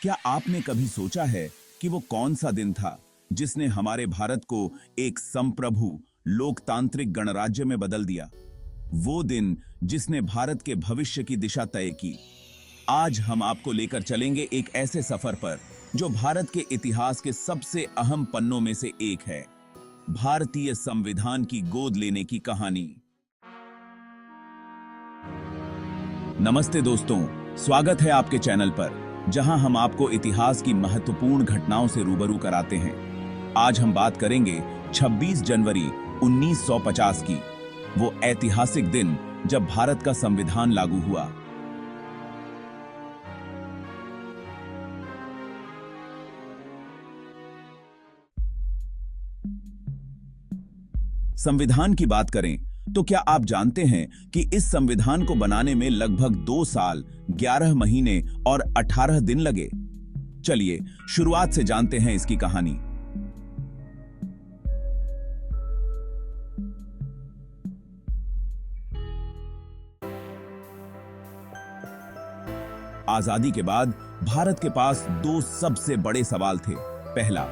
क्या आपने कभी सोचा है कि वो कौन सा दिन था जिसने हमारे भारत को एक संप्रभु लोकतांत्रिक गणराज्य में बदल दिया? वो दिन जिसने भारत के भविष्य की दिशा तय की। आज हम आपको लेकर चलेंगे एक ऐसे सफर पर जो भारत के इतिहास के सबसे अहम पन्नों में से एक है, भारतीय संविधान की गोद लेने की कहानी। नमस्ते दोस्तों, स्वागत है आपके चैनल पर, जहां हम आपको इतिहास की महत्वपूर्ण घटनाओं से रूबरू कराते हैं। आज हम बात करेंगे 26 जनवरी 1950 की, वो ऐतिहासिक दिन जब भारत का संविधान लागू हुआ। संविधान की बात करें तो क्या आप जानते हैं कि इस संविधान को बनाने में लगभग 2 साल, 11 महीने और 18 दिन लगे? चलिए शुरुआत से जानते हैं इसकी कहानी। आजादी के बाद भारत के पास 2 सबसे बड़े सवाल थे। पहला,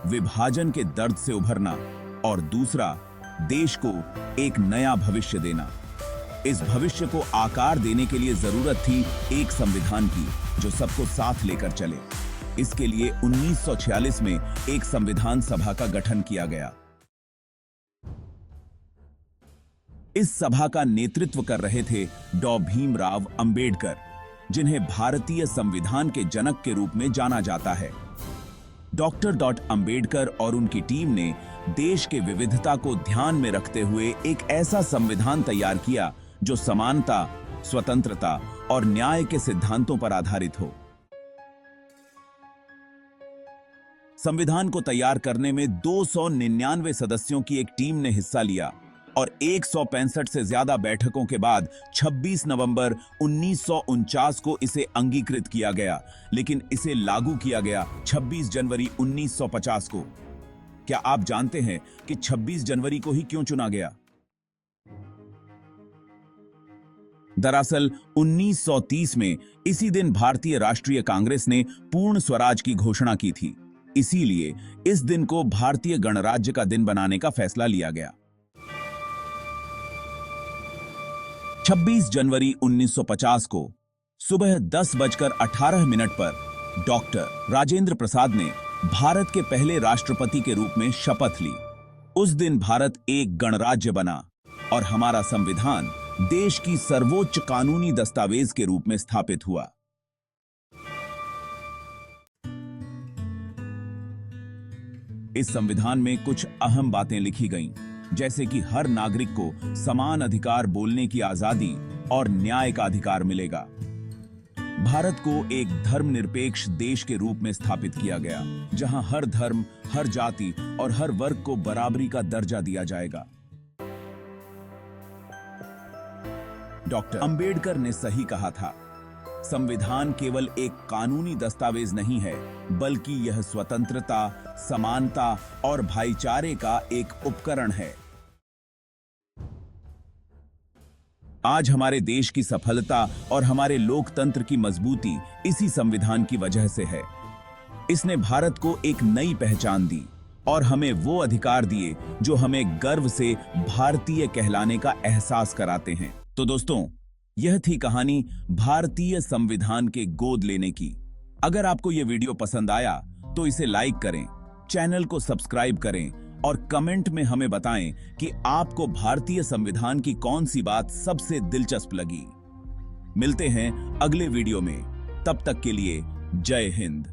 विभाजन के दर्द से उभरना, और दूसरा, देश को एक नया भविष्य देना। इस भविष्य को आकार देने के लिए जरूरत थी एक संविधान की जो सबको साथ लेकर चले। इसके लिए 1946 में एक संविधान सभा का गठन किया गया। इस सभा का नेतृत्व कर रहे थे डॉ भीमराव अंबेडकर, जिन्हें भारतीय संविधान के जनक के रूप में जाना जाता है। डॉक्टर अंबेडकर और उनकी टीम ने देश के विविधता को ध्यान में रखते हुए एक ऐसा संविधान तैयार किया जो समानता, स्वतंत्रता और न्याय के सिद्धांतों पर आधारित हो। संविधान को तैयार करने में 299 सदस्यों की एक टीम ने हिस्सा लिया और 165 से ज्यादा बैठकों के बाद 26 नवंबर 1949 को इसे अंगीकृत किया गया, लेकिन इसे लागू किया गया 26 जनवरी 1950 को। क्या आप जानते हैं कि 26 जनवरी को ही क्यों चुना गया? दरअसल 1930 में इसी दिन भारतीय राष्ट्रीय कांग्रेस ने पूर्ण स्वराज की घोषणा की थी। इसीलिए इस दिन को भारतीय गणराज्य का दिन बनाने का फैसला लिया गया। 26 जनवरी 1950 को सुबह 10:18 पर डॉक्टर राजेंद्र प्रसाद ने भारत के पहले राष्ट्रपति के रूप में शपथ ली। उस दिन भारत एक गणराज्य बना और हमारा संविधान देश की सर्वोच्च कानूनी दस्तावेज के रूप में स्थापित हुआ। इस संविधान में कुछ अहम बातें लिखी गईं, जैसे कि हर नागरिक को समान अधिकार, बोलने की आजादी और न्याय का अधिकार मिलेगा। भारत को एक धर्मनिरपेक्ष देश के रूप में स्थापित किया गया, जहां हर धर्म, हर जाति और हर वर्ग को बराबरी का दर्जा दिया जाएगा। डॉक्टर अंबेडकर ने सही कहा था, संविधान केवल एक कानूनी दस्तावेज नहीं है, बल्कि यह स्वतंत्रता, समानता और भाईचारे का एक उपकरण है। आज हमारे देश की सफलता और हमारे लोकतंत्र की मजबूती इसी संविधान की वजह से है। इसने भारत को एक नई पहचान दी और हमें वो अधिकार दिए जो हमें गर्व से भारतीय कहलाने का एहसास कराते हैं। तो दोस्तों, यह थी कहानी भारतीय संविधान के गोद लेने की। अगर आपको यह वीडियो पसंद आया तो इसे लाइक करें, चैनल को सब्सक्राइब करें और कमेंट में हमें बताएं कि आपको भारतीय संविधान की कौन सी बात सबसे दिलचस्प लगी। मिलते हैं अगले वीडियो में, तब तक के लिए जय हिंद।